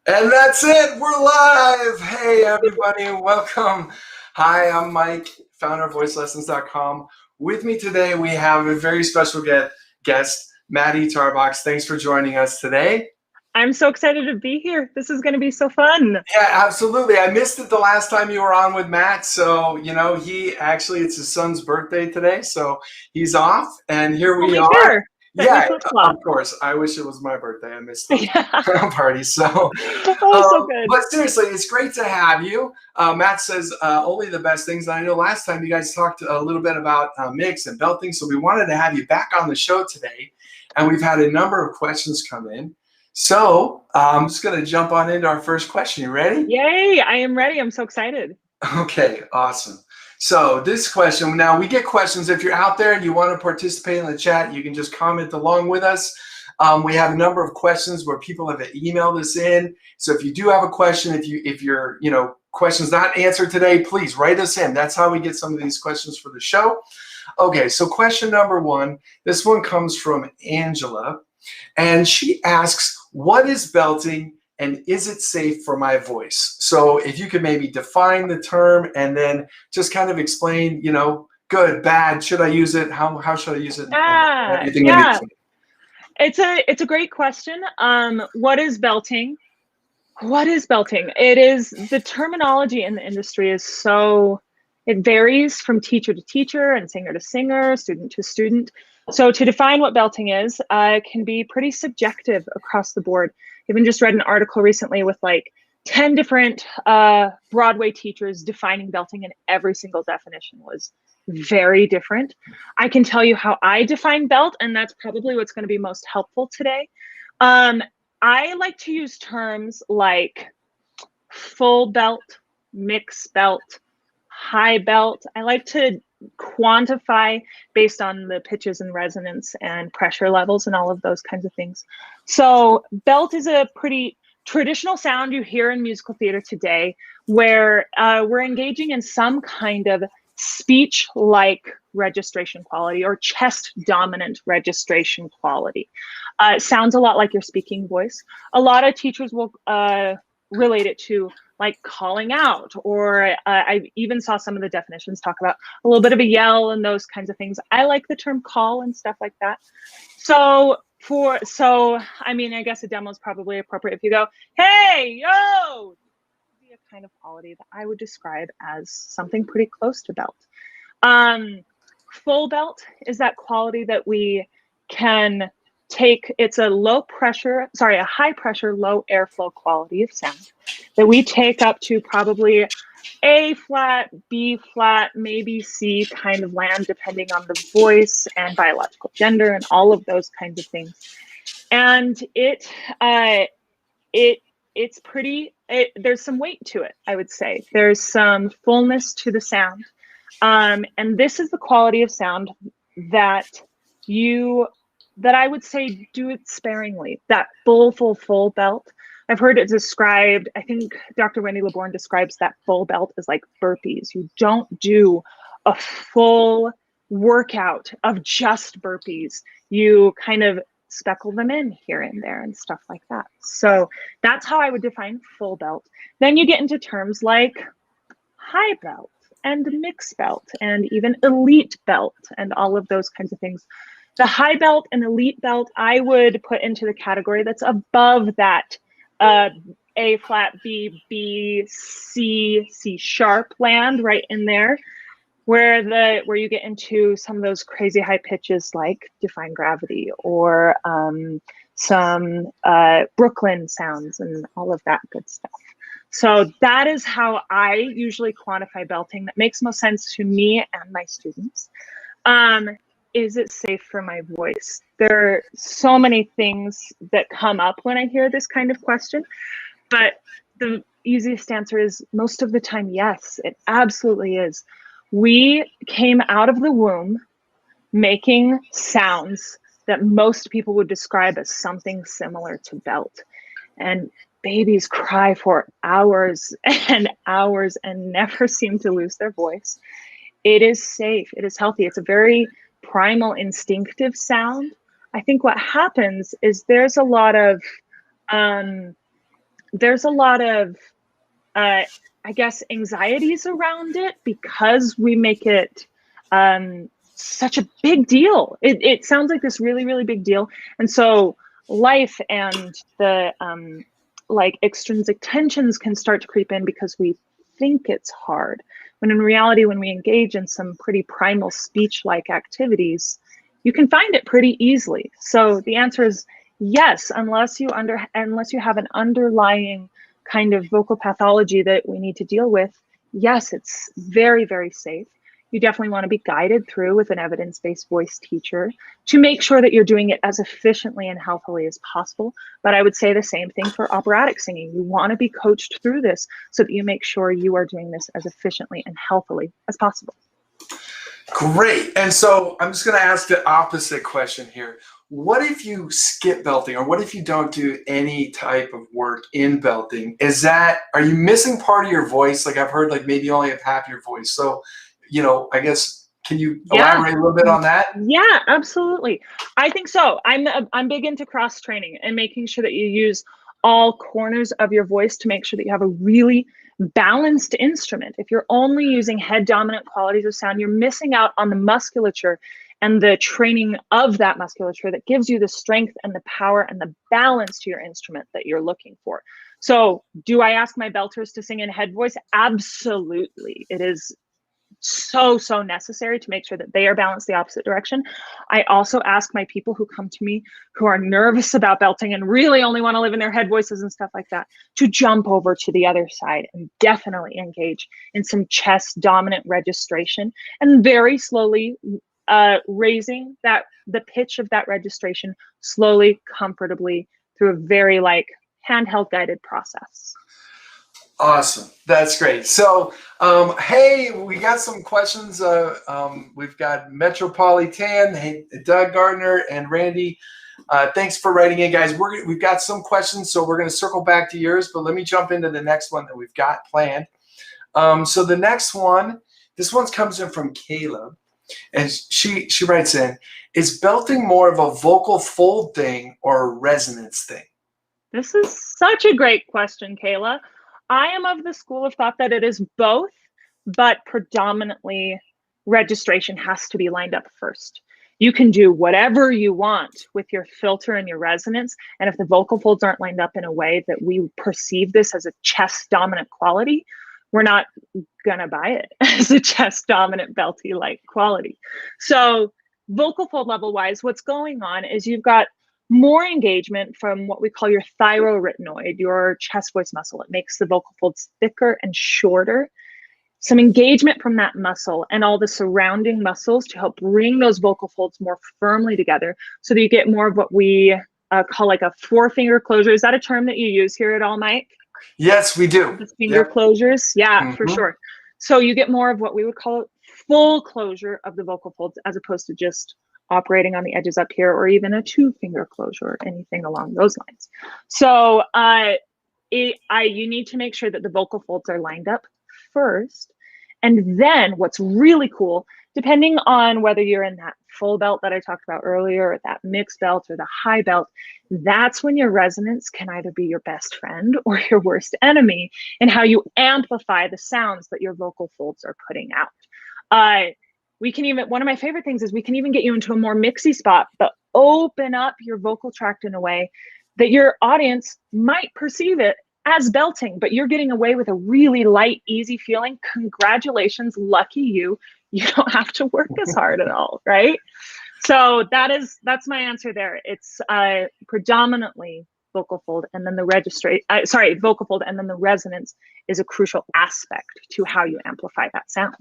And that's it. We're live. Hey, everybody, and welcome. Hi, I'm Mike, founder of voicelessons.com. With me today, we have a very special guest, Maddie Tarbox. Thanks for joining us today. I'm so excited to be here. This is going to be so fun. Yeah, absolutely. I missed it the last time you were on with Matt. So, it's his son's birthday today. So he's off, and here we are. Here. Yeah, of course. I wish it was my birthday. I missed the party. So, so good. But seriously, it's great to have you. Matt says only the best things. And I know last time you guys talked a little bit about mix and belting. So we wanted to have you back on the show today. And we've had a number of questions come in. So I'm just going to jump on into our first question. You ready? Yay, I am ready. I'm so excited. Okay, awesome. So this question, now we get questions. If you're out there and you want to participate in the chat, you can just comment along with us. We have a number of questions where people have emailed us in. So if you do have a question, if your question's not answered today, please write us in. That's how we get some of these questions for the show. Okay, so question number one, this one comes from Angela, and she asks, what is belting? And is it safe for my voice? So if you could maybe define the term and then just kind of explain, good, bad, should I use it? How should I use it? Yeah. It's a great question. What is belting? What is belting? It is, the terminology in the industry is it varies from teacher to teacher and singer to singer, student to student. So to define what belting is, can be pretty subjective across the board. I even just read an article recently with like 10 different Broadway teachers defining belting, and every single definition was very different. I can tell you how I define belt, and that's probably what's going to be most helpful today. I like to use terms like full belt, mix belt, high belt. I like to quantify based on the pitches and resonance and pressure levels and all of those kinds of things. So belt is a pretty traditional sound you hear in musical theater today, where we're engaging in some kind of speech-like registration quality or chest-dominant registration quality. It sounds a lot like your speaking voice. A lot of teachers will relate it to like calling out, or I even saw some of the definitions talk about a little bit of a yell and those kinds of things. I like the term call and stuff like that. So I mean, I guess a demo is probably appropriate if you go, hey, yo, be a kind of quality that I would describe as something pretty close to belt. Full belt is that quality that we can take. It's a a high pressure, low airflow quality of sound that we take up to probably A flat, B flat, maybe C kind of land, depending on the voice and biological gender and all of those kinds of things. And it's pretty, there's some weight to it, I would say. There's some fullness to the sound. And this is the quality of sound that I would say do it sparingly, that full belt. I've heard it described, I think Dr. Wendy LeBourne describes that full belt as like burpees. You don't do a full workout of just burpees. You kind of speckle them in here and there and stuff like that. So that's how I would define full belt. Then you get into terms like high belt and mix belt and even elite belt and all of those kinds of things. The high belt and elite belt, I would put into the category that's above that A flat, B, C sharp land, right in there, where you get into some of those crazy high pitches like Defying Gravity or some Brooklyn sounds and all of that good stuff. So that is how I usually quantify belting. That makes most sense to me and my students. Is it safe for my voice? There are so many things that come up when I hear this kind of question, but the easiest answer is most of the time, yes, it absolutely is. We came out of the womb making sounds that most people would describe as something similar to belt. And babies cry for hours and hours and never seem to lose their voice. It is safe, it is healthy. It's a very primal, instinctive sound. I think what happens is there's a lot of there's a lot of, I guess, anxieties around it because we make it such a big deal. It sounds like this really, really big deal. And so life and the like extrinsic tensions can start to creep in because we think it's hard. When in reality, when we engage in some pretty primal speech-like activities, you can find it pretty easily. So the answer is yes, unless you have an underlying kind of vocal pathology that we need to deal with. Yes, it's very, very safe. You definitely want to be guided through with an evidence-based voice teacher to make sure that you're doing it as efficiently and healthily as possible. But I would say the same thing for operatic singing. You want to be coached through this so that you make sure you are doing this as efficiently and healthily as possible. Great. And so I'm just going to ask the opposite question here. What if you skip belting, or what if you don't do any type of work in belting? Are you missing part of your voice? Like I've heard, like maybe you only have half your voice. So, you know, I guess, can you elaborate a little bit on that? Yeah, absolutely. I think so. I'm big into cross training and making sure that you use all corners of your voice to make sure that you have a really balanced instrument. If you're only using head dominant qualities of sound, you're missing out on the musculature and the training of that musculature that gives you the strength and the power and the balance to your instrument that you're looking for. So do I ask my belters to sing in head voice? Absolutely. It is so necessary to make sure that they are balanced the opposite direction. I also ask my people who come to me who are nervous about belting and really only want to live in their head voices and stuff like that to jump over to the other side and definitely engage in some chest dominant registration and very slowly raising the pitch of that registration slowly, comfortably through a very like handheld guided process. Awesome. That's great. So, hey, we got some questions. We've got Metropolitan, hey, Doug Gardner, and Randy. Thanks for writing in, guys. We've got some questions, so we're going to circle back to yours, but let me jump into the next one that we've got planned. So the next one, this one comes in from Caleb, and she writes in, is belting more of a vocal fold thing or a resonance thing? This is such a great question, Kayla. I am of the school of thought that it is both, but predominantly registration has to be lined up first. You can do whatever you want with your filter and your resonance, and if the vocal folds aren't lined up in a way that we perceive this as a chest dominant quality, we're not gonna buy it as a chest dominant belty like quality. So vocal fold level wise, what's going on is you've got more engagement from what we call your thyroarytenoid, your chest voice muscle. It makes the vocal folds thicker and shorter. Some engagement from that muscle and all the surrounding muscles to help bring those vocal folds more firmly together so that you get more of what we call like a four-finger closure. Is that a term that you use here at all, Mike? Yes, we do. The finger closures? Yeah, for sure. So you get more of what we would call full closure of the vocal folds as opposed to just operating on the edges up here, or even a two-finger closure, or anything along those lines. So you need to make sure that the vocal folds are lined up first. And then what's really cool, depending on whether you're in that full belt that I talked about earlier, or that mixed belt, or the high belt, that's when your resonance can either be your best friend or your worst enemy in how you amplify the sounds that your vocal folds are putting out. We can even, one of my favorite things is we can even get you into a more mixy spot, but open up your vocal tract in a way that your audience might perceive it as belting, but you're getting away with a really light, easy feeling. Congratulations, lucky you. You don't have to work as hard at all, right? So that's my answer there. It's predominantly vocal fold, and then the vocal fold, and then the resonance is a crucial aspect to how you amplify that sound.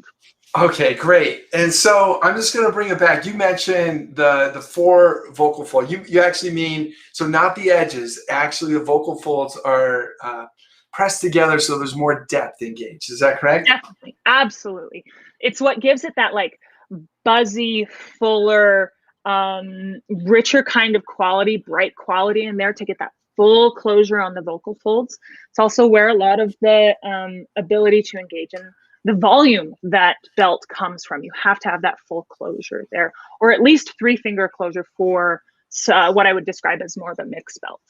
Okay, great. And so I'm just going to bring it back. You mentioned the four vocal folds. You actually mean, so not the edges, actually the vocal folds are pressed together so there's more depth engaged. Is that correct? Definitely. Absolutely. It's what gives it that like buzzy, fuller, richer kind of quality, bright quality in there to get that full closure on the vocal folds. It's also where a lot of the ability to engage in the volume that belt comes from. You have to have that full closure there, or at least three-finger closure for what I would describe as more of a mixed belt.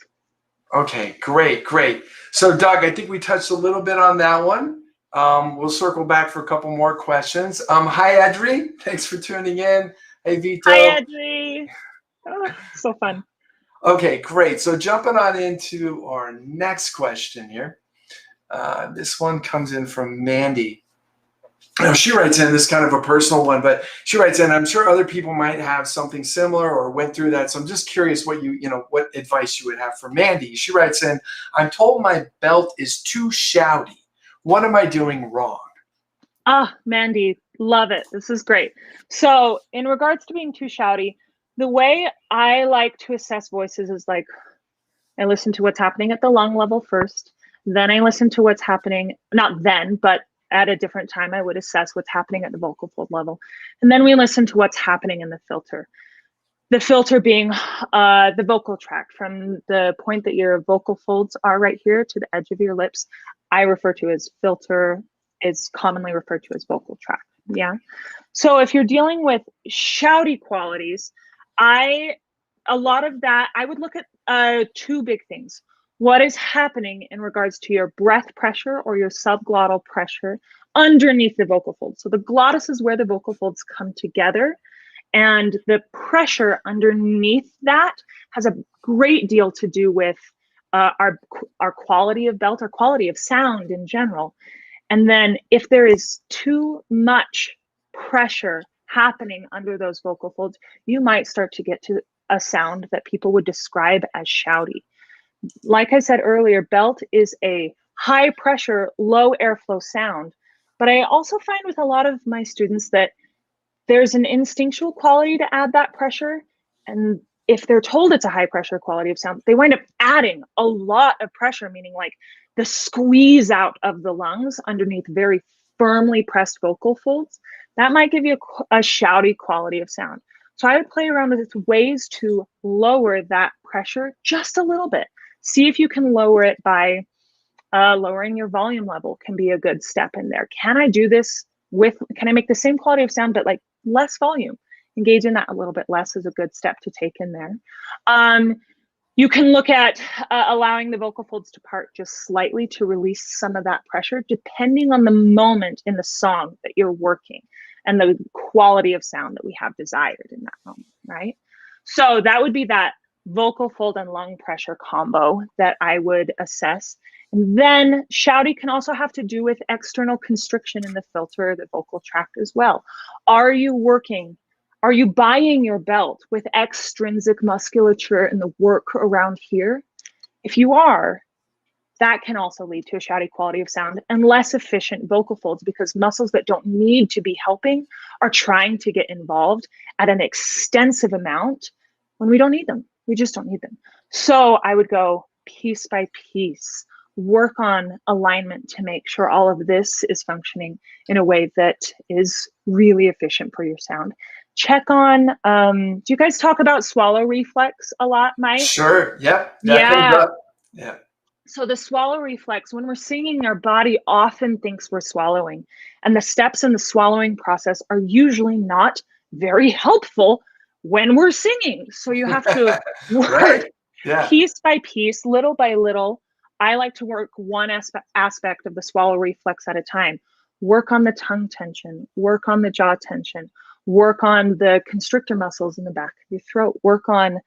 Okay, great, great. So Doug, I think we touched a little bit on that one. We'll circle back for a couple more questions. Hi, Edri. Thanks for tuning in. Hey, Hi, Vito. Edri. Oh, so fun. Okay, great. So jumping on into our next question here. This one comes in from Mandy. Now, she writes in, this is kind of a personal one, but she writes in, I'm sure other people might have something similar or went through that. So I'm just curious what what advice you would have for Mandy. She writes in, I'm told my belt is too shouty. What am I doing wrong? Ah, Mandy, love it. This is great. So in regards to being too shouty, the way I like to assess voices is like, I listen to what's happening at the lung level first. Then I listen to what's happening, not then, but at a different time, I would assess what's happening at the vocal fold level. And then we listen to what's happening in the filter. The filter being the vocal tract from the point that your vocal folds are right here to the edge of your lips. I refer to as filter, is commonly referred to as vocal tract. Yeah. So if you're dealing with shouty qualities, a lot of that, I would look at two big things. What is happening in regards to your breath pressure or your subglottal pressure underneath the vocal folds. So the glottis is where the vocal folds come together, and the pressure underneath that has a great deal to do with our quality of belt, our quality of sound in general. And then if there is too much pressure happening under those vocal folds, you might start to get to a sound that people would describe as shouty. Like I said earlier, belt is a high pressure, low airflow sound. But I also find with a lot of my students that there's an instinctual quality to add that pressure. And if they're told it's a high pressure quality of sound, they wind up adding a lot of pressure, meaning like the squeeze out of the lungs underneath very firmly pressed vocal folds. That might give you a shouty quality of sound. So I would play around with ways to lower that pressure just a little bit. See if you can lower it by lowering your volume level can be a good step in there. Can I do this can I make the same quality of sound, but like less volume? Engage in that a little bit less is a good step to take in there. You can look at allowing the vocal folds to part just slightly to release some of that pressure, depending on the moment in the song that you're working and the quality of sound that we have desired in that moment, right? So that would be that vocal fold and lung pressure combo that I would assess. And then shouty can also have to do with external constriction in the filter, the vocal tract as well. Are you buying your belt with extrinsic musculature in the work around here? If you are, that can also lead to a shouty quality of sound and less efficient vocal folds, because muscles that don't need to be helping are trying to get involved at an extensive amount when we don't need them. We just don't need them. So I would go piece by piece, work on alignment to make sure all of this is functioning in a way that is really efficient for your sound. Check on, do you guys talk about swallow reflex a lot, Mike? Sure. Yep. That comes up. Yeah. So the swallow reflex, when we're singing, our body often thinks we're swallowing, and the steps in the swallowing process are usually not very helpful when we're singing. So you have to work right. piece by piece, little by little. I like to work one aspect of the swallow reflex at a time. Work on the tongue tension, work on the jaw tension, work on the constrictor muscles in the back of your throat, work on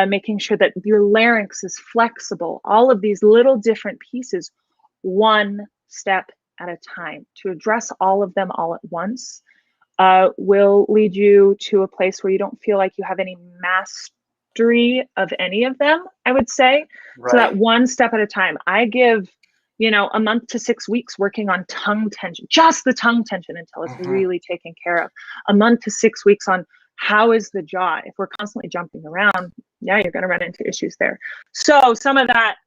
making sure that your larynx is flexible. All of these little different pieces, one step at a time. To address all of them all at once will lead you to a place where you don't feel like you have any mastery of any of them, I would say. Right. So that one step at a time. I give, a month to 6 weeks working on tongue tension, just the tongue tension until it's really taken care of. A month to 6 weeks on how is the jaw. If we're constantly jumping around, yeah, you're going to run into issues there. So some of that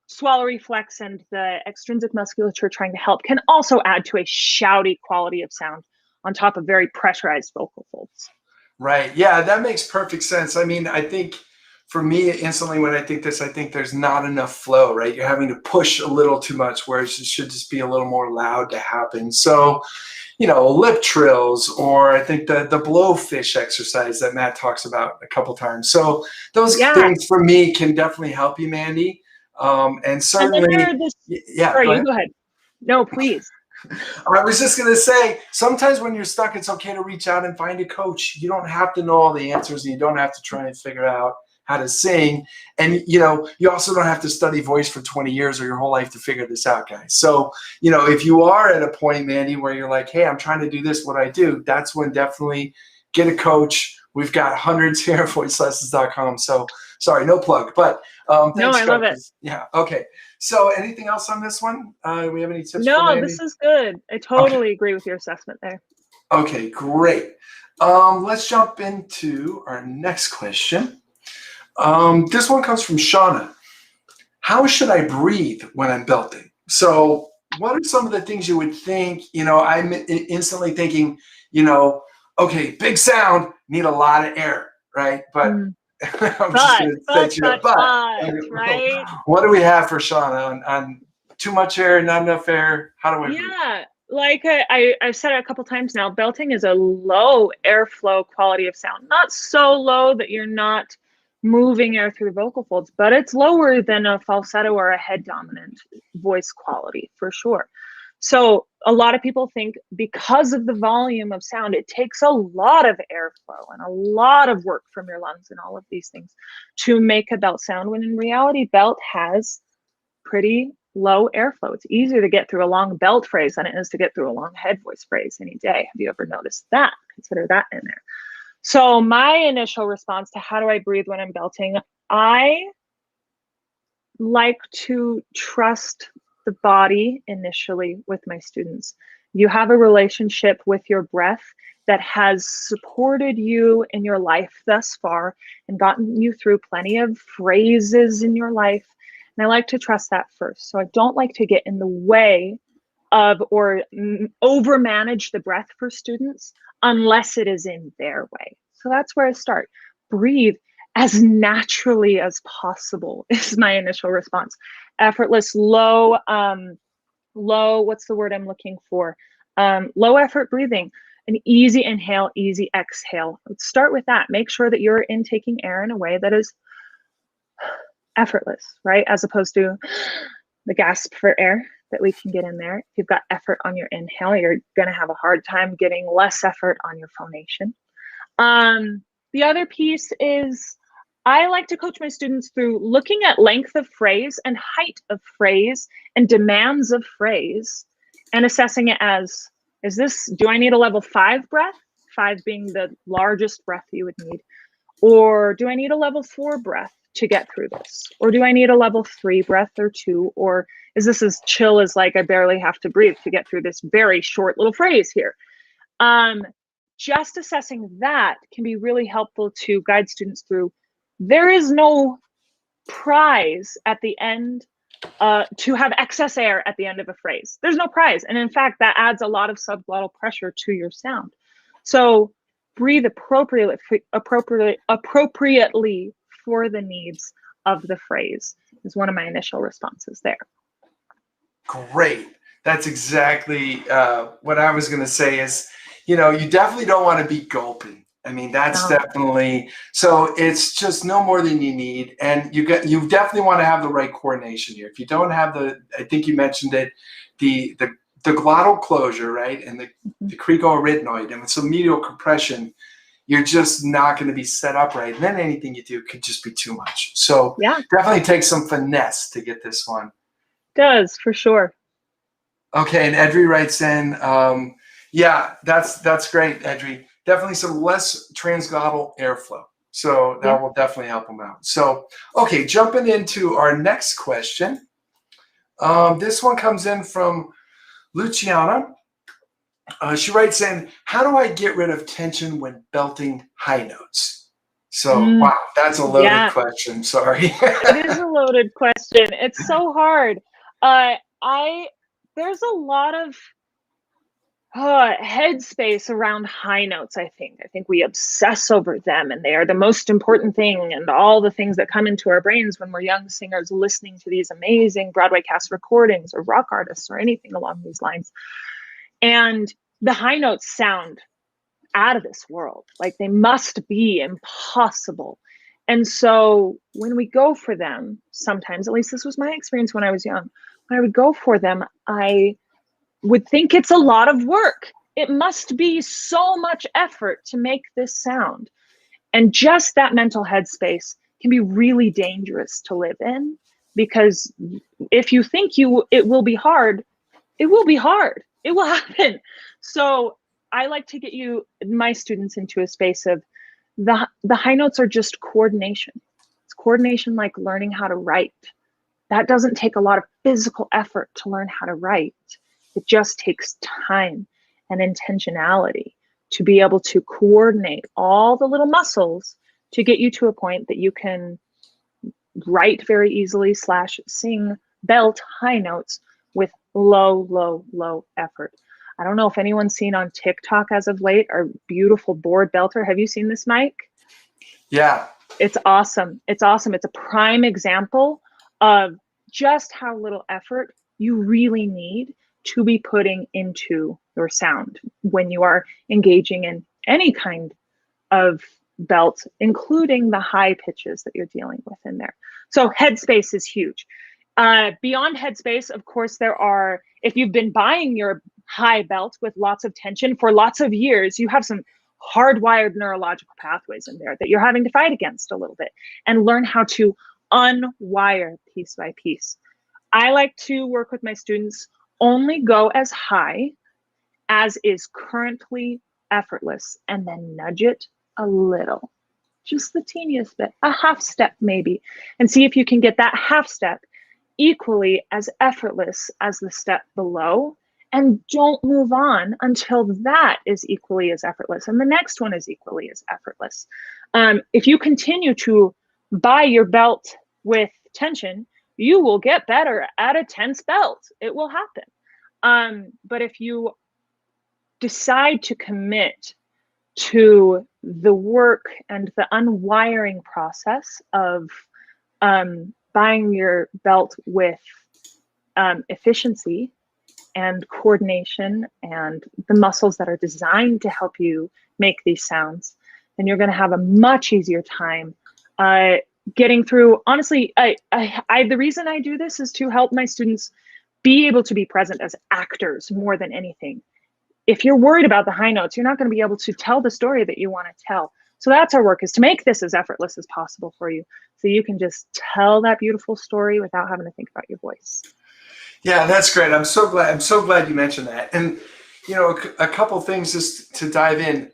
swallow reflex and the extrinsic musculature trying to help can also add to a shouty quality of sound on top of very pressurized vocal folds. Right. Yeah, that makes perfect sense. I mean, I think for me, instantly when I think this, I think there's not enough flow, right? You're having to push a little too much, whereas it should just be a little more loud to happen. So, you know, lip trills, or I think the blowfish exercise that Matt talks about a couple times. So those things for me can definitely help you, Mandy. And certainly, sorry, you go ahead. No, please. I was just going to say, sometimes when you're stuck, it's okay to reach out and find a coach. You don't have to know all the answers, and you don't have to try and figure out how to sing. And, you know, you also don't have to study voice for 20 years or your whole life to figure this out, guys. So, you know, if you are at a point, Mandy, where you're like, hey, I'm trying to do this, what I do, that's when definitely get a coach. We've got hundreds here at voicelessons.com. So sorry, no plug, but thanks, no, I love it. Yeah. Okay. So anything else on this one? We have any tips? No, this is good. I totally agree with your assessment there. Okay, great. Let's jump into our next question. This one comes from Shauna. How should I breathe when I'm belting? So what are some of the things you would think? You know, I'm instantly thinking, you know, okay, big sound, need a lot of air, right? But right? What do we have for Shauna on too much air, not enough air? How do we breathe? Like I've said it a couple times now, belting is a low airflow quality of sound. Not so low that you're not moving air through the vocal folds, but it's lower than a falsetto or a head dominant voice quality for sure. So a lot of people think because of the volume of sound, it takes a lot of airflow and a lot of work from your lungs and all of these things to make a belt sound, when in reality, belt has pretty low airflow. It's easier to get through a long belt phrase than it is to get through a long head voice phrase any day. Have you ever noticed that? Consider that in there. So my initial response to how do I breathe when I'm belting, I like to trust the body initially with my students. You have a relationship with your breath that has supported you in your life thus far and gotten you through plenty of phrases in your life. And I like to trust that first. So I don't like to get in the way of or overmanage the breath for students unless it is in their way. So that's where I start. Breathe as naturally as possible is my initial response. Effortless, low, what's the word I'm looking for? Low effort breathing, an easy inhale, easy exhale. Let's start with that. Make sure that you're intaking air in a way that is effortless, right? As opposed to the gasp for air that we can get in there. If you've got effort on your inhale, you're going to have a hard time getting less effort on your phonation. The other piece is I like to coach my students through looking at length of phrase and height of phrase and demands of phrase and assessing it as, do I need a level 5 breath? 5 being the largest breath you would need. Or do I need a level 4 breath to get through this? Or do I need a level 3 breath or 2? Or is this as chill as like I barely have to breathe to get through this very short little phrase here? Just assessing that can be really helpful to guide students through. There is no prize at the end to have excess air at the end of a phrase. There's no prize. And in fact, that adds a lot of subglottal pressure to your sound. So breathe appropriately for the needs of the phrase is one of my initial responses there. Great. That's exactly what I was going to say is, you know, you definitely don't want to be gulping. I mean, that's definitely, so it's just no more than you need. And you definitely want to have the right coordination here. If you don't have I think you mentioned it, the glottal closure, right? And the cricoid and some medial compression, you're just not going to be set up right. And then anything you do could just be too much. So definitely take some finesse to get this one. Does, for sure. Okay, and Edry writes in, yeah, that's great, Edry. Definitely some less transglottal airflow. So that will definitely help them out. So, okay, jumping into our next question. This one comes in from Luciana. She writes in, how do I get rid of tension when belting high notes? So, wow, that's a loaded question. Sorry. It is a loaded question. It's so hard. There's a lot of Headspace around high notes, I think. I think we obsess over them, and they are the most important thing, and all the things that come into our brains when we're young singers listening to these amazing Broadway cast recordings or rock artists or anything along these lines. And the high notes sound out of this world. Like, they must be impossible. And so when we go for them, sometimes, at least this was my experience when I was young, when I would go for them, I would think it's a lot of work. It must be so much effort to make this sound. And just that mental headspace can be really dangerous to live in, because if you think it will be hard, it will be hard. It will happen. So I like to get my students into a space of the high notes are just coordination. It's coordination, like learning how to write. That doesn't take a lot of physical effort to learn how to write. It just takes time and intentionality to be able to coordinate all the little muscles to get you to a point that you can write very easily / sing, belt high notes with low, low, low effort. I don't know if anyone's seen on TikTok as of late our beautiful board belter. Have you seen this, Mike? Yeah. It's awesome. It's awesome. It's a prime example of just how little effort you really need to be putting into your sound when you are engaging in any kind of belt, including the high pitches that you're dealing with in there. So headspace is huge. Beyond headspace, of course, there are, if you've been buying your high belt with lots of tension for lots of years, you have some hardwired neurological pathways in there that you're having to fight against a little bit, and learn how to unwire piece by piece. I like to work with my students, only go as high as is currently effortless, and then nudge it a little, just the teeniest bit, a half step maybe, and see if you can get that half step equally as effortless as the step below, and don't move on until that is equally as effortless and the next one is equally as effortless. If you continue to buy your belt with tension, you will get better at a tense belt. It will happen. But if you decide to commit to the work and the unwiring process of buying your belt with efficiency and coordination and the muscles that are designed to help you make these sounds, then you're going to have a much easier time getting through. Honestly, the reason I do this is to help my students be able to be present as actors more than anything. If you're worried about the high notes, you're not going to be able to tell the story that you want to tell. So that's our work, is to make this as effortless as possible for you, so you can just tell that beautiful story without having to think about your voice. Yeah, that's great. I'm so glad you mentioned that. And, you know, a couple things just to dive in.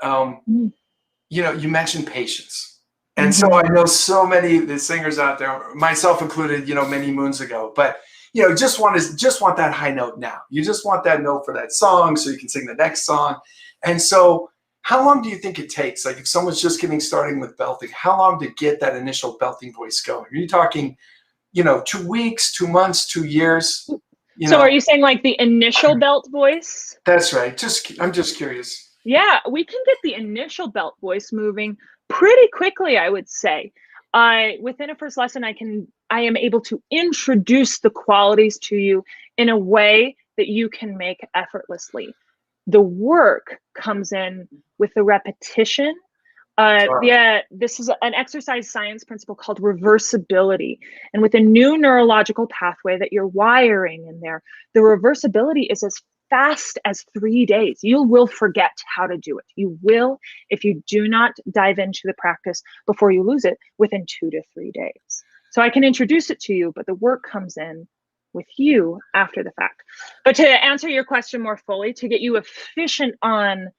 You know, you mentioned patience. And so I know so many of the singers out there, myself included, you know, many moons ago, but, you know, just want that high note now. You just want that note for that song so you can sing the next song. And so how long do you think it takes? Like, if someone's just getting started with belting, how long to get that initial belting voice going? Are you talking, you know, 2 weeks, 2 months, 2 years? So are you saying like the initial belt voice? That's right. I'm just curious. Yeah, we can get the initial belt voice moving pretty quickly, I would say. Within a first lesson, I am able to introduce the qualities to you in a way that you can make effortlessly. The work comes in with the repetition. This is an exercise science principle called reversibility. And with a new neurological pathway that you're wiring in there, the reversibility is as fast as 3 days. You will forget how to do it. You will, if you do not dive into the practice before you lose it, within 2 to 3 days. So I can introduce it to you, but the work comes in with you after the fact. But to answer your question more fully, to get you efficient on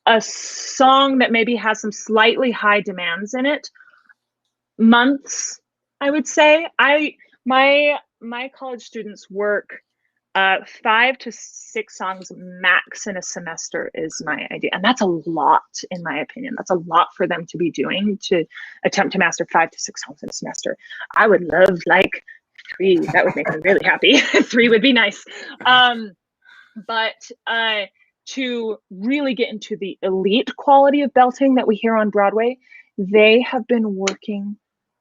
a song that maybe has some slightly high demands in it, months, I would say. My college students work 5 to 6 songs max in a semester is my idea. And that's a lot, in my opinion. That's a lot for them to be doing, to attempt to master 5 to 6 songs in a semester. I would love like 3. That would make me really happy. 3 would be nice. But to really get into the elite quality of belting that we hear on Broadway, they have been working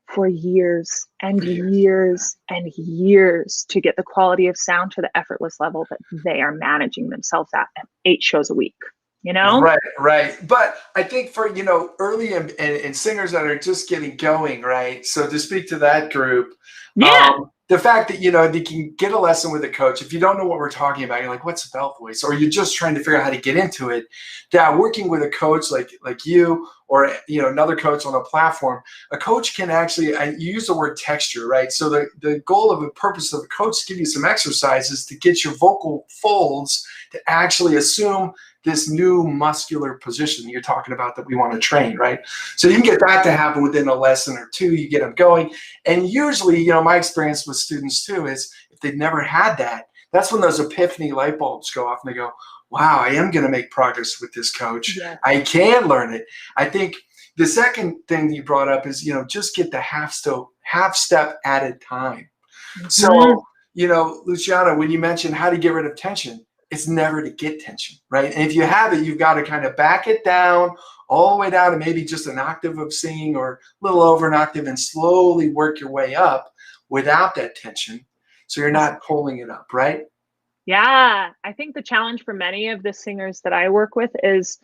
for years and years and years to get the quality of sound to the effortless level that they are managing themselves at 8 shows a week, you know? Right, right. But I think for, you know, early and singers that are just getting going, right? So to speak to that group, Yeah. the fact that, you know, they can get a lesson with a coach. If you don't know what we're talking about, you're like, what's a belt voice? Or you're just trying to figure out how to get into it. That working with a coach like you or, you know, another coach on a platform, a coach can actually, you use the word texture, right? So the goal of the purpose of the coach is to give you some exercises to get your vocal folds to actually assume this new muscular position you're talking about that we want to train, right? So you can get that to happen within a lesson or two, you get them going. And usually, you know, my experience with students too is if they've never had that, that's when those epiphany light bulbs go off and they go, wow, I am going to make progress with this coach. Yeah. I can learn it. I think the second thing that you brought up is, you know, just get the half step at a time. Mm-hmm. So, you know, Luciana, when you mentioned how to get rid of tension, it's never to get tension, right? And if you have it, you've got to kind of back it down all the way down to maybe just an octave of singing or a little over an octave and slowly work your way up without that tension. So you're not pulling it up, right? Yeah. I think the challenge for many of the singers that I work with is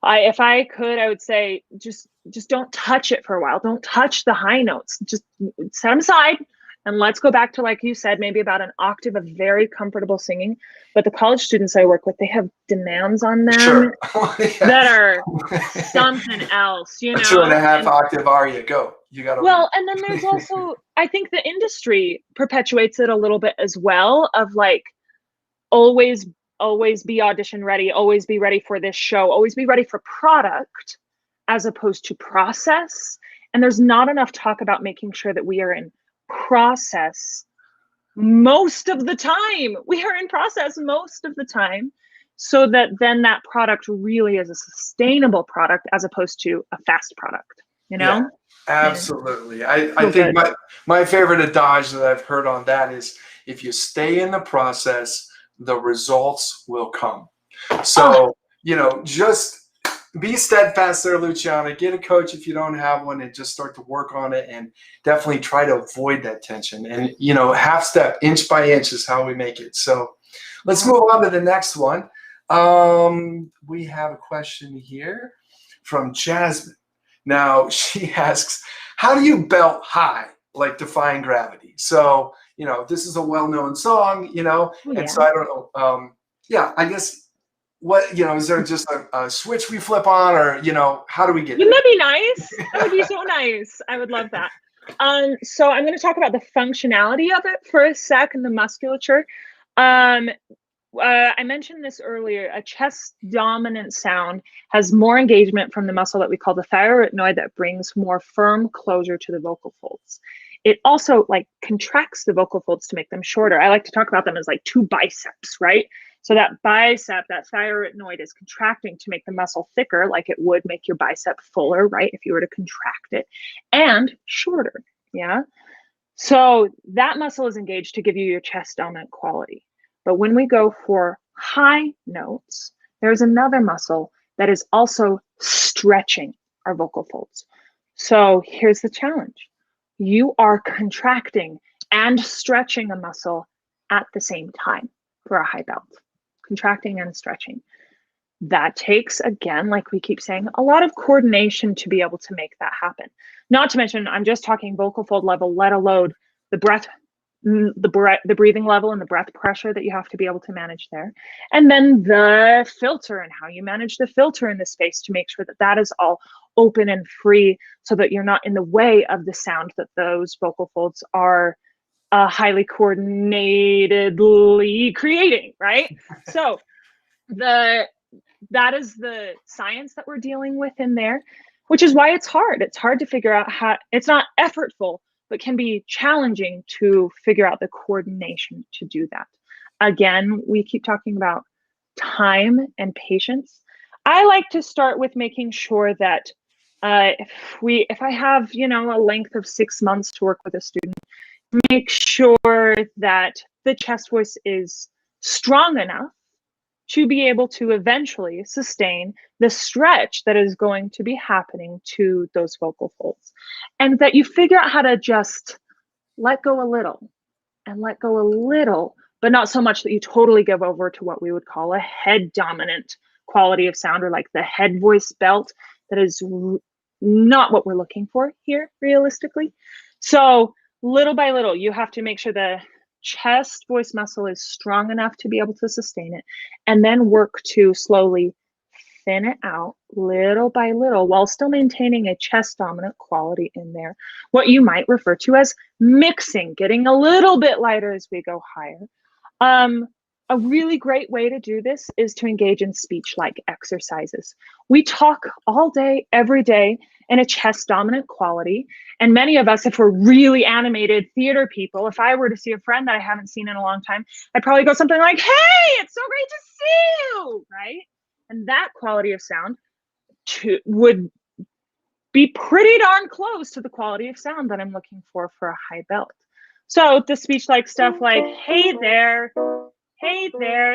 if I could, I would say just don't touch it for a while. Don't touch the high notes. Just set them aside. And let's go back to, like you said, maybe about an octave of very comfortable singing. But the college students I work with, they have demands on them that are something else, you know. 2.5 octave aria, go. You got to. Well, and then there's also, I think the industry perpetuates it a little bit as well, of like always be audition ready, always be ready for this show, always be ready for product as opposed to process. And there's not enough talk about making sure that we are in process most of the time. We are in process most of the time, so that then that product really is a sustainable product as opposed to a fast product, you know? Yeah, absolutely. I think my favorite adage that I've heard on that is, if you stay in the process, the results will come. So, you know, just be steadfast there, Luciana. Get a coach if you don't have one and just start to work on it, and definitely try to avoid that tension. And, you know, half step, inch by inch is how we make it. So let's move on to the next one. We have a question here from Jasmine. Now, she asks, how do you belt high, like Defying Gravity? So, you know, this is a well-known song, you know, and so I don't know. Yeah, I guess, what, you know, is there just a switch we flip on, or, you know, how do we get? Wouldn't that be nice? That would be so nice. I would love that. So I'm going to talk about the functionality of it for a sec, and the musculature. I mentioned this earlier. A chest dominant sound has more engagement from the muscle that we call the thyroid that brings more firm closure to the vocal folds. It also like contracts the vocal folds to make them shorter. I like to talk about them as like two biceps, right? So that bicep, that thyroid is contracting to make the muscle thicker, like it would make your bicep fuller, right? If you were to contract it, and shorter, yeah? So that muscle is engaged to give you your chest dominant quality. But when we go for high notes, there's another muscle that is also stretching our vocal folds. So here's the challenge. You are contracting and stretching a muscle at the same time for a high belt. Contracting and stretching. That takes, again, like we keep saying, a lot of coordination to be able to make that happen. Not to mention, I'm just talking vocal fold level, let alone the breath, the breathing level and the breath pressure that you have to be able to manage there. And then the filter and how you manage the filter in the space to make sure that that is all open and free, so that you're not in the way of the sound that those vocal folds are highly coordinatedly creating, right? So that is the science that we're dealing with in there, which is why it's hard. It's hard to figure out how, it's not effortful, but can be challenging to figure out the coordination to do that. Again, we keep talking about time and patience. I like to start with making sure that if I have, you know, a length of 6 months to work with a student, make sure that the chest voice is strong enough to be able to eventually sustain the stretch that is going to be happening to those vocal folds. And that you figure out how to just let go a little and let go a little, but not so much that you totally give over to what we would call a head dominant quality of sound, or like the head voice belt. That is not what we're looking for here realistically. So little by little, you have to make sure the chest voice muscle is strong enough to be able to sustain it, and then work to slowly thin it out little by little while still maintaining a chest dominant quality in there. What you might refer to as mixing, getting a little bit lighter as we go higher. A really great way to do this is to engage in speech-like exercises. We talk all day, every day in a chest dominant quality. And many of us, if we're really animated theater people, if I were to see a friend that I haven't seen in a long time, I'd probably go something like, hey, it's so great to see you, right? And that quality of sound would be pretty darn close to the quality of sound that I'm looking for a high belt. So the speech-like stuff like, hey there,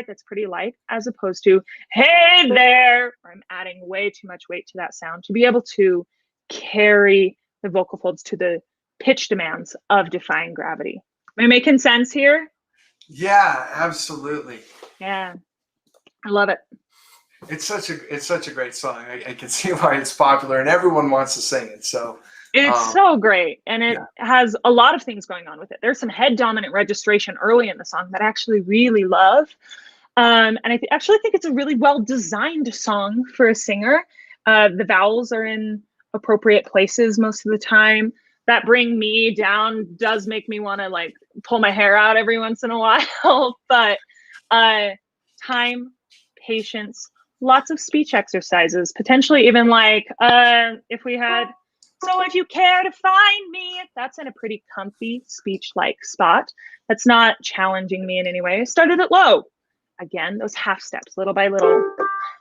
that's pretty light, as opposed to, hey there, where I'm adding way too much weight to that sound to be able to carry the vocal folds to the pitch demands of Defying Gravity. Am I making sense here? Yeah, absolutely. Yeah, I love it. It's such a great song. I can see why it's popular and everyone wants to sing it. So it's so great, and it has a lot of things going on with it. There's some head dominant registration early in the song that I actually really love, and I actually think it's a really well designed song for a singer. The vowels are in appropriate places most of the time. That bring me down does make me want to like pull my hair out every once in a while, but time, patience, lots of speech exercises, potentially even like if we had, so if you care to find me, that's in a pretty comfy speech-like spot. That's not challenging me in any way. I started it low. Again, those half steps, little by little.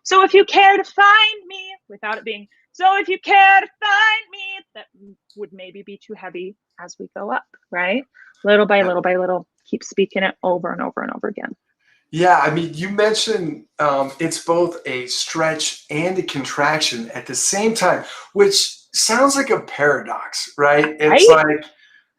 So if you care to find me, without it being, so if you care to find me, that would maybe be too heavy as we go up, right? Little by little by little, keep speaking it over and over and over again. Yeah, I mean, you mentioned it's both a stretch and a contraction at the same time, which sounds like a paradox, right? It's like,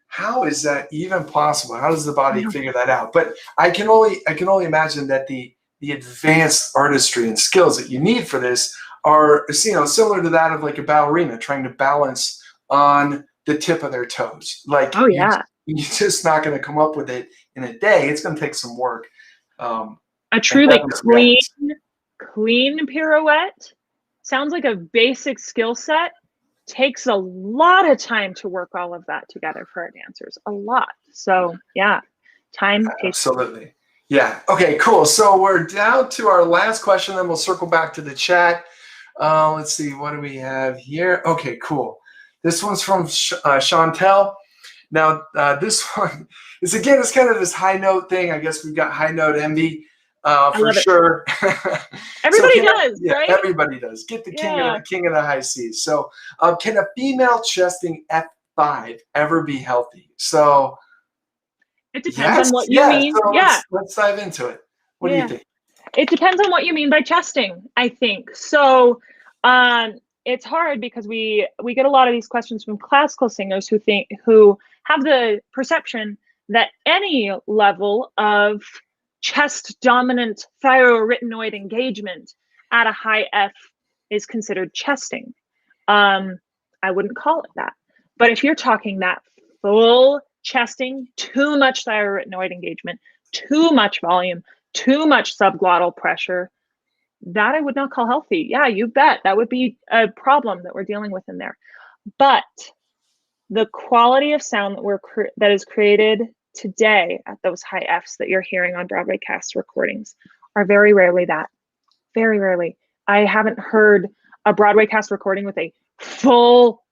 how is that even possible? How does the body figure that out? But I can only imagine that the advanced artistry and skills that you need for this are, you know, similar to that of like a ballerina trying to balance on the tip of their toes. Like, oh yeah, you're just not going to come up with it in a day. It's going to take some work. A truly clean pirouette sounds like a basic skill set. Takes a lot of time to work all of that together for our dancers, a lot. So yeah, time. Absolutely. Yeah. Okay, cool. So we're down to our last question, then we'll circle back to the chat. Let's see, what do we have here? Okay, cool. This one's from Chantel. Now, this one is, again, it's kind of this high note thing. I guess we've got high note envy for sure. Everybody does, right? Everybody does. Get the king of the high C's. So can a female chesting F5 ever be healthy? So it depends on what you mean. So let's dive into it. What do you think? It depends on what you mean by chesting, I think. So it's hard because we get a lot of these questions from classical singers who have the perception that any level of chest dominant thyroarytenoid engagement at a high F is considered chesting. I wouldn't call it that. But if you're talking that full chesting, too much thyroarytenoid engagement, too much volume, too much subglottal pressure, that I would not call healthy. Yeah, you bet. That would be a problem that we're dealing with in there. But the quality of sound that is created today at those high Fs that you're hearing on Broadway cast recordings are very rarely that. Very rarely. I haven't heard a Broadway cast recording with a full,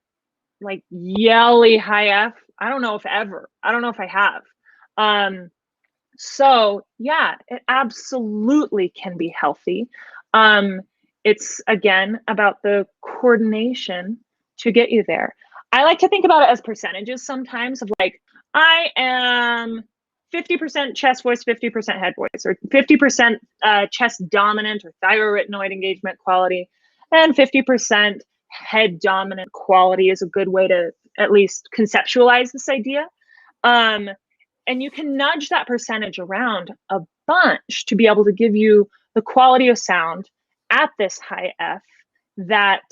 like, yelly high F. I don't know if ever. I don't know if I have. So yeah, it absolutely can be healthy. It's, again, about the coordination to get you there. I like to think about it as percentages sometimes of like, I am 50% chest voice, 50% head voice, or 50% chest dominant or thyroretinoid engagement quality, and 50% head dominant quality is a good way to at least conceptualize this idea. And you can nudge that percentage around a bunch to be able to give you the quality of sound at this high F that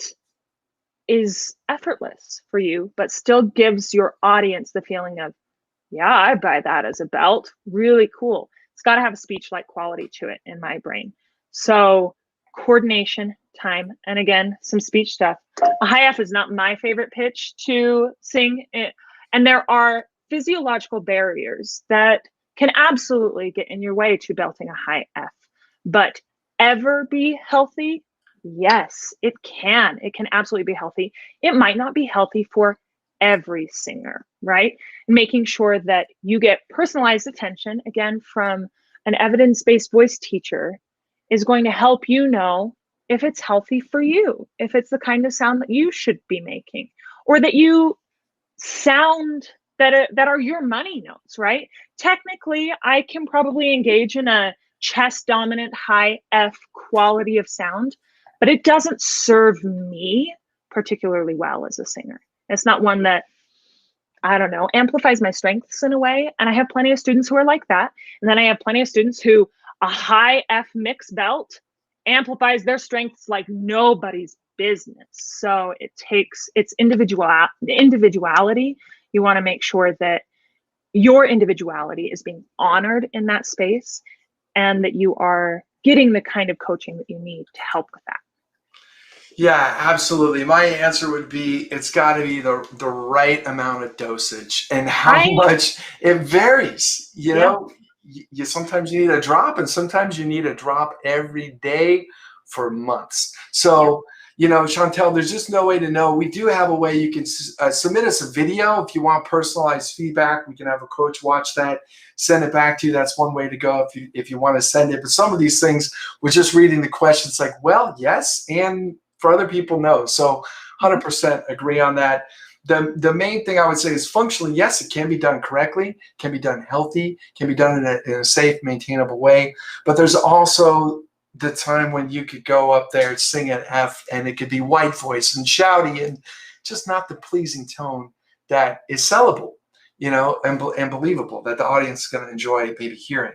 is effortless for you, but still gives your audience the feeling of, yeah, I buy that as a belt. Really cool. It's got to have a speech-like quality to it in my brain. So coordination, time, and again, some speech stuff. A high F is not my favorite pitch to sing. And there are physiological barriers that can absolutely get in your way to belting a high F. But ever be healthy? Yes, it can. It can absolutely be healthy. It might not be healthy for every singer, right? Making sure that you get personalized attention, again, from an evidence-based voice teacher is going to help you know if it's healthy for you, if it's the kind of sound that you should be making, or that you sound that are your money notes, right? Technically, I can probably engage in a chest dominant high F quality of sound, but it doesn't serve me particularly well as a singer. It's not one that, I don't know, amplifies my strengths in a way. And I have plenty of students who are like that. And then I have plenty of students who a high F mix belt amplifies their strengths like nobody's business. So it takes its individuality. You want to make sure that your individuality is being honored in that space and that you are getting the kind of coaching that you need to help with that. Yeah, absolutely. My answer would be it's got to be the right amount of dosage, and how much it varies. You know, you sometimes you need a drop, and sometimes you need a drop every day for months. So, you know, Chantel, there's just no way to know. We do have a way you can submit us a video if you want personalized feedback. We can have a coach watch that, send it back to you. That's one way to go if you want to send it. But some of these things, we're just reading the questions like, well, yes, and for other people, no. So 100% agree on that. The main thing I would say is functionally, yes, it can be done correctly, can be done healthy, can be done in a safe, maintainable way. But there's also the time when you could go up there and sing at F, and it could be white voice and shouty and just not the pleasing tone that is sellable, you know, and believable, that the audience is going to enjoy maybe hearing.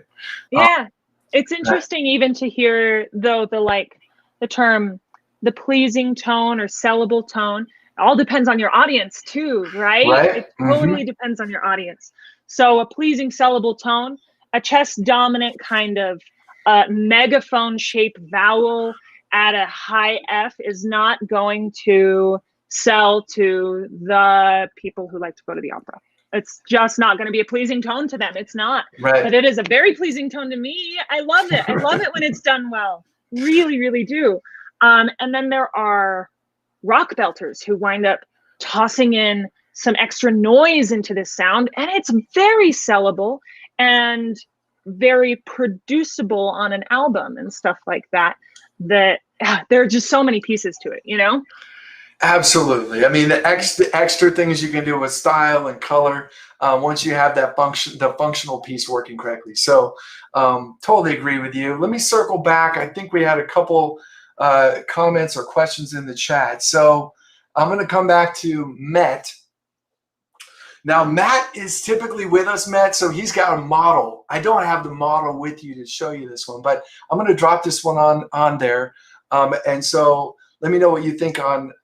Yeah, it's interesting even to hear, though, the term, the pleasing tone or sellable tone. It all depends on your audience too, right? It totally depends on your audience. So a pleasing sellable tone, a chest dominant kind of megaphone shaped vowel at a high F is not going to sell to the people who like to go to the opera. It's just not going to be a pleasing tone to them. It's not. Right. But it is a very pleasing tone to me. I love it. I love it when it's done well. Really, really do. And then there are rock belters who wind up tossing in some extra noise into this sound, and it's very sellable and very producible on an album and stuff like that. That there are just so many pieces to it, you know? Absolutely. I mean, the extra things you can do with style and color once you have that the functional piece working correctly. So totally agree with you. Let me circle back. I think we had a couple comments or questions in the chat. So I'm going to come back to Matt. Now, Matt is typically with us, Matt, so he's got a model. I don't have the model with you to show you this one, but I'm going to drop this one on there. And so let me know what you think on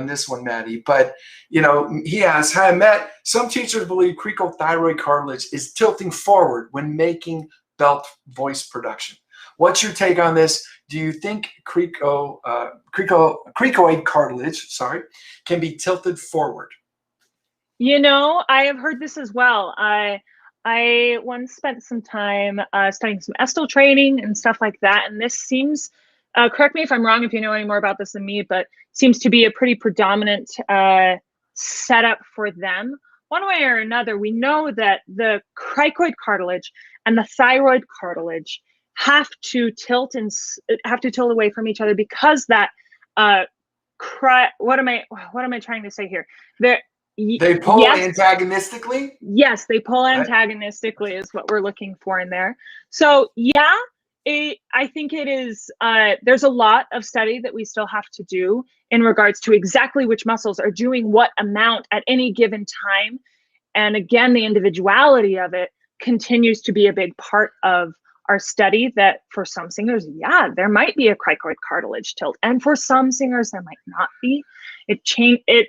this one, Maddie. But, you know, he asks, hi, Matt, some teachers believe cricothyroid cartilage is tilting forward when making belt voice production. What's your take on this? Do you think cricoid cartilage, can be tilted forward? You know, I have heard this as well. I once spent some time studying some Estel training and stuff like that, and this seems, correct me if I'm wrong if you know any more about this than me, but seems to be a pretty predominant setup for them. One way or another, we know that the cricoid cartilage and the thyroid cartilage have to tilt away from each other because that what am I trying to say here? They pull yes, antagonistically? yes, they pull Right. antagonistically is what we're looking for in there. So yeah, I think it is, there's a lot of study that we still have to do in regards to exactly which muscles are doing what amount at any given time. And again, the individuality of it continues to be a big part of our study, that for some singers, yeah, there might be a cricoid cartilage tilt. And for some singers, there might not be.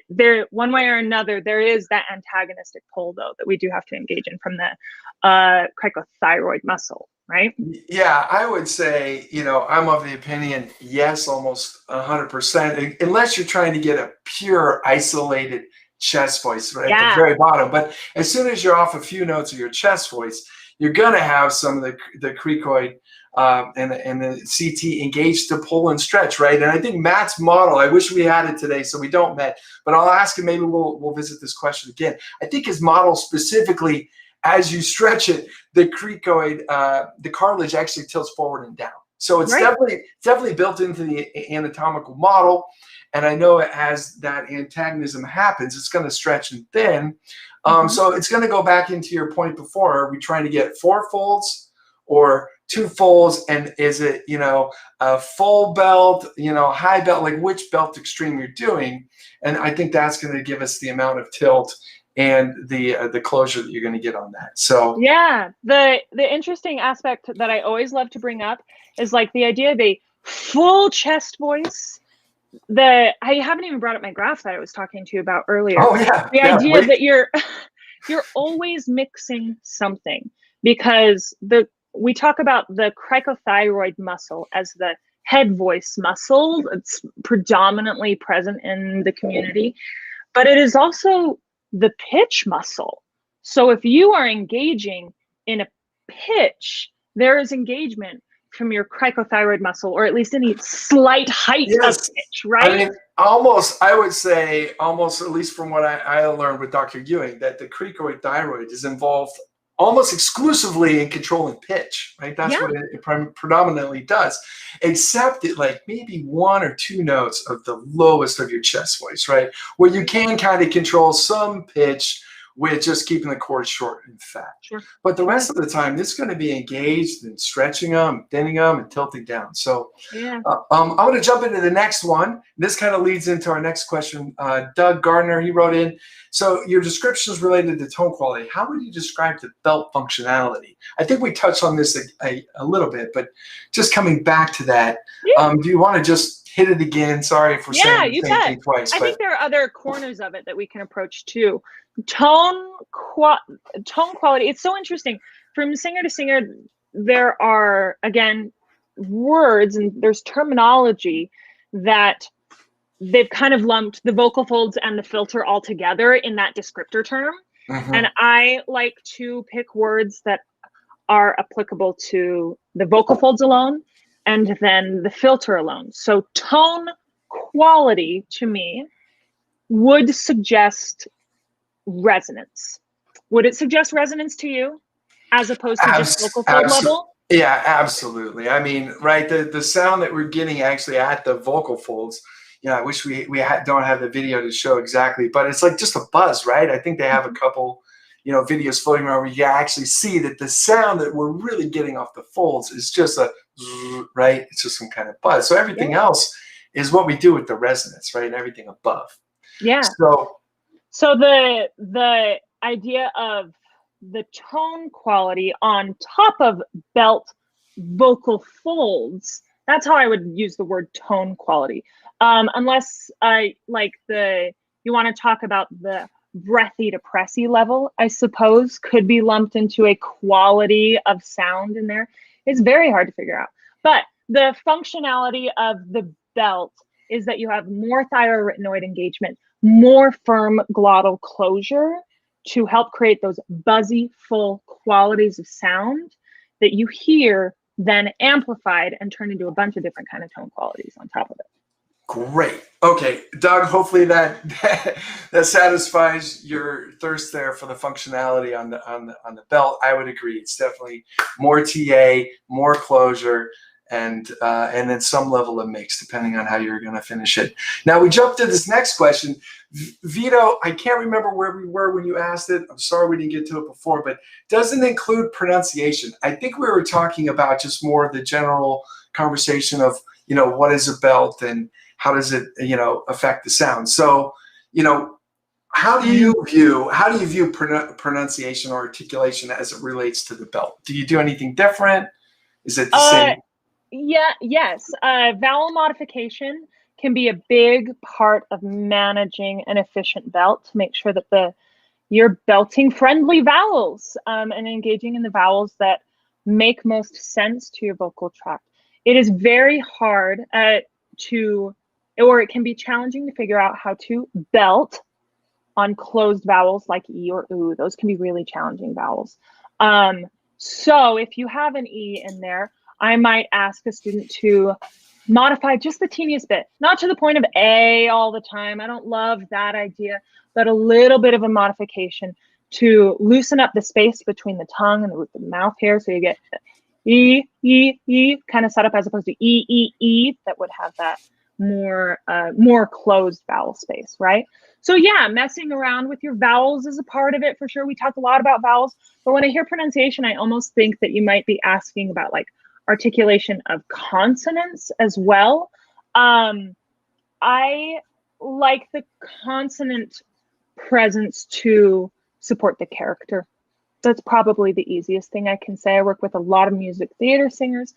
There one way or another, there is that antagonistic pull though that we do have to engage in from the cricothyroid muscle, right? Yeah, I would say, I'm of the opinion, yes, almost 100%, unless you're trying to get a pure isolated chest voice right at the very bottom. But as soon as you're off a few notes of your chest voice, you're going to have some of the cricoid and the CT engaged to pull and stretch, right? And I think Matt's model, I wish we had it today so we don't, Matt, but I'll ask him, maybe we'll visit this question again. I think his model specifically, as you stretch it, the cricoid, the cartilage actually tilts forward and down. So it's definitely built into the anatomical model. And I know as that antagonism happens, it's going to stretch and thin. So it's going to go back into your point before. Are we trying to get 4 folds or 2 folds? And is it, a full belt, high belt, like which belt extreme you're doing? And I think that's going to give us the amount of tilt and the closure that you're going to get on that. So yeah, the interesting aspect that I always love to bring up is like the idea of a full chest voice. I haven't even brought up my graph that I was talking to you about earlier. Oh yeah, the idea that you're always mixing something, because we talk about the cricothyroid muscle as the head voice muscle. It's predominantly present in the community, but it is also the pitch muscle. So if you are engaging in a pitch, there is engagement from your cricothyroid muscle, or at least any slight height of pitch, right? I mean, I would say, at least from what I learned with Dr. Ewing, that the cricoid thyroid is involved almost exclusively in controlling pitch, right? That's what it predominantly does, except that like maybe 1 or 2 notes of the lowest of your chest voice, right? Where you can kind of control some pitch with just keeping the chords short and fat. Sure. But the rest of the time, it's going to be engaged and stretching them, thinning them, and tilting down. So I'm going to jump into the next one. This kind of leads into our next question. Doug Gardner, he wrote in, so your description is related to tone quality. How would you describe the belt functionality? I think we touched on this a little bit, but just coming back to that, do you want to just hit it again? Sorry for saying the same thing twice. I think there are other corners of it that we can approach too. Tone quality, it's so interesting. From singer to singer, there are, again, words and there's terminology that they've kind of lumped the vocal folds and the filter all together in that descriptor term. And I like to pick words that are applicable to the vocal folds alone and then the filter alone. So tone quality to me would suggest resonance. Would it suggest resonance to you as opposed to just vocal fold level? Yeah, absolutely. I mean, right, the sound that we're getting actually at the vocal folds, I wish we don't have the video to show exactly, but it's like just a buzz, right? I think they have a couple, videos floating around where you actually see that the sound that we're really getting off the folds is just right? It's just some kind of buzz. So everything else is what we do with the resonance, right? And everything above. Yeah. So the idea of the tone quality on top of belt vocal folds, that's how I would use the word tone quality. Unless you want to talk about the breathy to pressy level, I suppose, could be lumped into a quality of sound in there. It's very hard to figure out. But the functionality of the belt is that you have more thyroarytenoid engagement, more firm glottal closure to help create those buzzy, full qualities of sound that you hear then amplified and turned into a bunch of different kind of tone qualities on top of it. Great. Okay, Doug, hopefully that satisfies your thirst there for the functionality on the belt. I would agree. It's definitely more TA, more closure, and then some level of mix, depending on how you're going to finish it. Now we jump to this next question. Vito, I can't remember where we were when you asked it. I'm sorry we didn't get to it before, but doesn't include pronunciation. I think we were talking about just more of the general conversation of, you know, what is a belt and how does it, you know, affect the sound. So, you know, how do you view pronunciation or articulation as it relates to the belt? Do you do anything different? Is it the same? Yes. Vowel modification can be a big part of managing an efficient belt to make sure that you're belting friendly vowels and engaging in the vowels that make most sense to your vocal tract. It is very hard or it can be challenging to figure out how to belt on closed vowels like E or oo. Those can be really challenging vowels. So if you have an E in there, I might ask a student to modify just the teeniest bit, not to the point of A all the time. I don't love that idea, but a little bit of a modification to loosen up the space between the tongue and the roof of the mouth here. So you get E, E, E kind of set up as opposed to E, E, E that would have that more closed vowel space, right? So yeah, messing around with your vowels is a part of it for sure. We talk a lot about vowels, but when I hear pronunciation, I almost think that you might be asking about like articulation of consonants as well. I like the consonant presence to support the character. That's probably the easiest thing I can say. I work with a lot of music theater singers,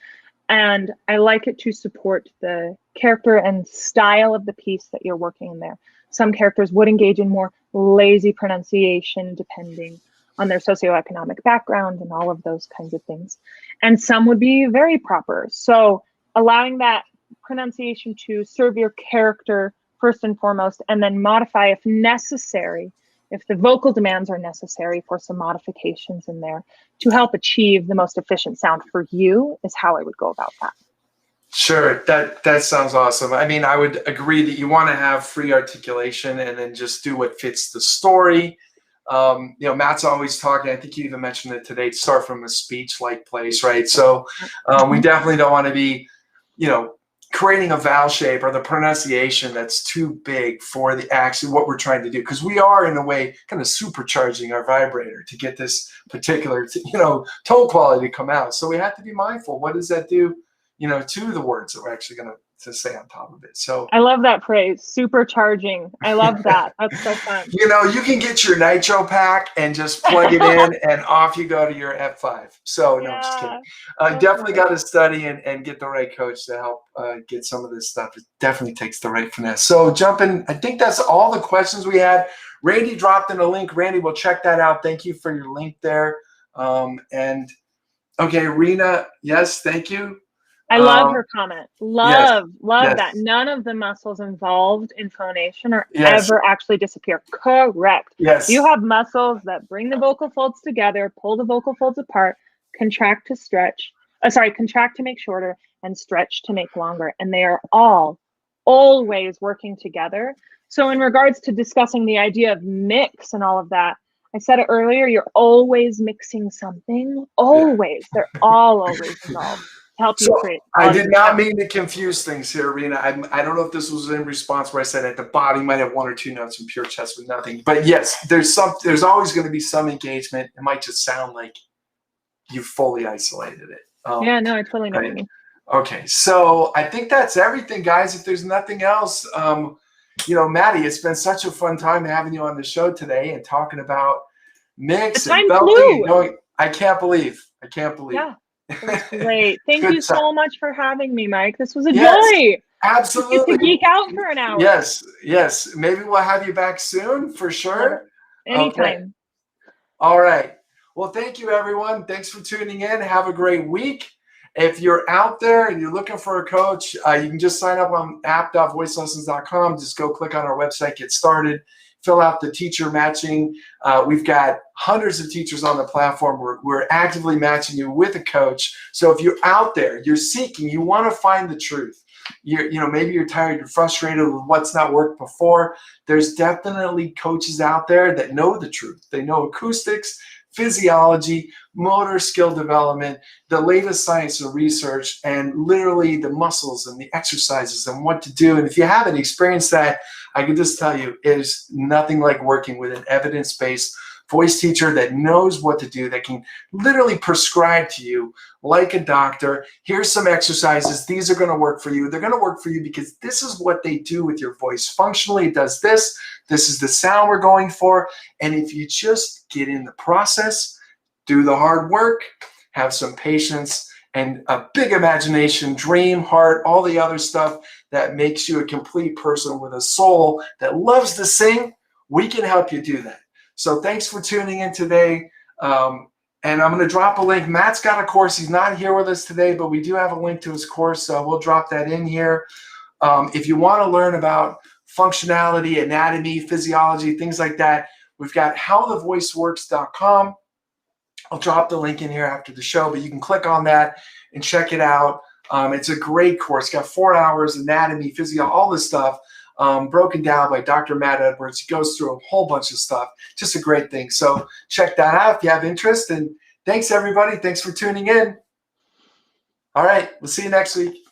and I like it to support the character and style of the piece that you're working in there. Some characters would engage in more lazy pronunciation depending on their socioeconomic background and all of those kinds of things. And some would be very proper. So allowing that pronunciation to serve your character first and foremost, and then modify if necessary, if the vocal demands are necessary for some modifications in there to help achieve the most efficient sound for you is how I would go about that. Sure, that sounds awesome. I mean, I would agree that you want to have free articulation and then just do what fits the story. You know, Matt's always talking, I think you even mentioned it today, start from a speech-like place, right? So we definitely don't want to be, you know, creating a vowel shape or the pronunciation that's too big for the actually what we're trying to do, because we are in a way kind of supercharging our vibrator to get this particular, you know, tone quality to come out. So we have to be mindful. What does that do, you know, to the words that we're actually going to say on top of it? So I love that phrase, supercharging. I love that. That's so fun. You know, you can get your nitro pack and just plug it in and off you go to your F5. So no, I'm just kidding. Definitely got to study and get the right coach to help get some of this stuff. It definitely takes the right finesse. So jumping, I think that's all the questions we had. Randy dropped in a link. Randy, we'll check that out. Thank you for your link there. And okay, Rena, yes, thank you. I love her comment. Love that. None of the muscles involved in phonation are ever actually disappear. Correct. Yes. You have muscles that bring the vocal folds together, pull the vocal folds apart, contract to stretch. Contract to make shorter and stretch to make longer. And they are all always working together. So in regards to discussing the idea of mix and all of that, I said it earlier, you're always mixing something. Always. They're all always involved. Help you create. I did not mean to confuse things here, Rena. I don't know if this was in response where I said at the bottom you might have one or two notes in pure chest with nothing. But yes, there's always going to be some engagement. It might just sound like you fully isolated it. Yeah, no, I totally know what you mean. Okay, so I think that's everything, guys. If there's nothing else, you know, Maddie, it's been such a fun time having you on the show today and talking about mix and belting. I can't believe. Yeah. It was great. Thank you so much for having me, Mike. This was a joy. Absolutely. Get to geek out for an hour. Yes. Maybe we'll have you back soon for sure. Anytime. Okay. All right. Well, thank you, everyone. Thanks for tuning in. Have a great week. If you're out there and you're looking for a coach, you can just sign up on app.voicelessons.com. Just go click on our website, get started. Fill out the teacher matching. We've got hundreds of teachers on the platform. We're actively matching you with a coach. So if you're out there, you're seeking, you want to find the truth. You know, maybe you're tired, you're frustrated with what's not worked before. There's definitely coaches out there that know the truth. They know acoustics, physiology, motor skill development, the latest science and research, and literally the muscles and the exercises and what to do. And if you haven't experienced that, I can just tell you, it is nothing like working with an evidence-based voice teacher that knows what to do, that can literally prescribe to you like a doctor. Here's some exercises. These are going to work for you. They're going to work for you because this is what they do with your voice. Functionally, it does this. This is the sound we're going for. And if you just get in the process, do the hard work, have some patience, and a big imagination, dream, heart, all the other stuff that makes you a complete person with a soul that loves to sing, we can help you do that. So thanks for tuning in today. And I'm going to drop a link. Matt's got a course. He's not here with us today, but we do have a link to his course, so we'll drop that in here. If you want to learn about functionality, anatomy, physiology, things like that, we've got howthevoiceworks.com. I'll drop the link in here after the show, but you can click on that and check it out. It's a great course. It's got 4 hours, anatomy, physiology, all this stuff. Broken down by Dr. Matt Edwards. He goes through a whole bunch of stuff. Just a great thing. So check that out if you have interest. And thanks, everybody. Thanks for tuning in. All right. We'll see you next week. Bye.